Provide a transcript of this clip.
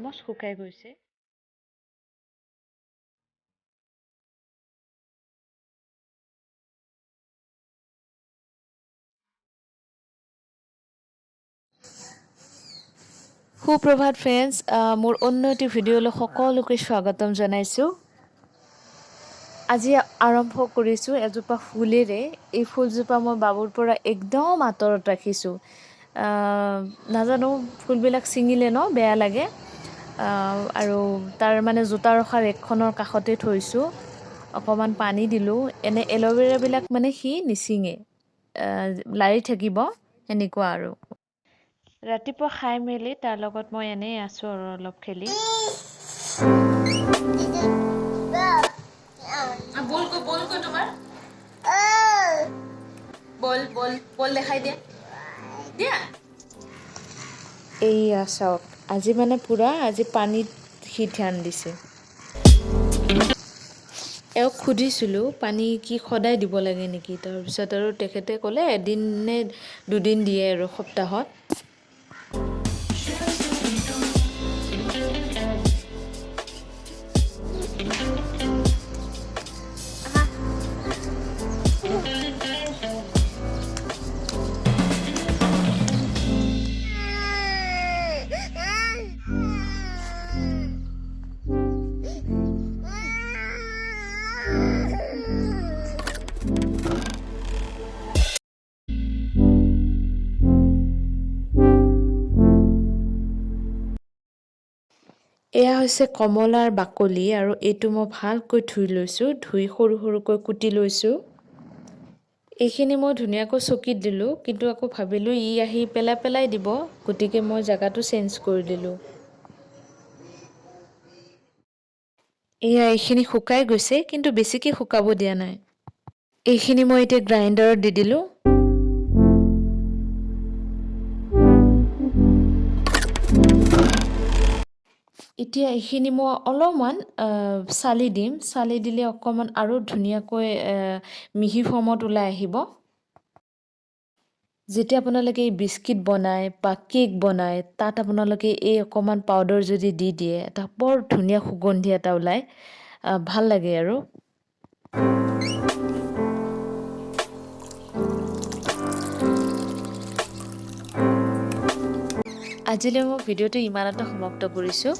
Almost শুকাই গৈছে। সুপ্ৰভাত friends, মোৰ অন্য এটি ভিডিঅ'লৈ সকলোকে স্বাগতম জনাইছোঁ। আজি আৰম্ভ কৰিছোঁ এজোপা ফুলেৰে। এই ফুলজোপা মই বাবুৰ পৰা একদম আঁতৰত ৰাখিছোঁ। নাজানো, ফুলবিলাক ছিঙিলে ন বেয়া লাগে, আৰু তাৰ মানে জোতা ৰখা ৰেকখনৰ কাষতে থৈছোঁ। অকণমান পানী দিলোঁ। এনে এল'ভেৰাবিলাক মানে সি নিছিঙে, লাৰি থাকিব সেনেকুৱা আৰু। ৰাতিপুৱা খাই মেলি তাৰ লগত মই এনেই আছোঁ আৰু অলপ খেলি। বল দেখাই দিয়া। এইয়া চাওক, আজি মানে পূৰা পানীত সি ধ্যান দিছে। এওঁক সুধিছিলোঁ পানী কি সদায় দিব লাগে নেকি, তাৰপিছত আৰু তেখেতে ক'লে এদিন নে দুদিন দিয়ে আৰু সপ্তাহত। এয়া হৈছে কমলাৰ বাকলি, আৰু এইটো মই ভালকৈ ধুই লৈছোঁ, ধুই সৰু সৰুকৈ কুটি লৈছোঁ। এইখিনি মই ধুনীয়াকৈ চকীত দিলোঁ, কিন্তু আকৌ ভাবিলোঁ ই আহি পেলাই দিব, গতিকে মই জেগাটো চেঞ্জ কৰি দিলোঁ। এয়া এইখিনি শুকাই গৈছে, কিন্তু বেছিকৈ শুকাব দিয়া নাই। এইখিনি মই এতিয়া গ্ৰাইণ্ডাৰত দি দিলোঁ। এতিয়া এইখিনি মই অলপমান চালি দিম। চালি দিলে অকণমান আৰু ধুনীয়াকৈ মিহি ফৰ্মত ওলাই আহিব। যেতিয়া আপোনালোকে এই বিস্কিট বনায় বা কেক বনায়, তাত আপোনালোকে এই অকণমান পাউডাৰ যদি দি দিয়ে, এটা বৰ ধুনীয়া সুগন্ধি এটা ওলায়, ভাল লাগে আৰু। আজিলৈ মই ভিডিঅ'টো ইমানতে সমাপ্ত কৰিছোঁ।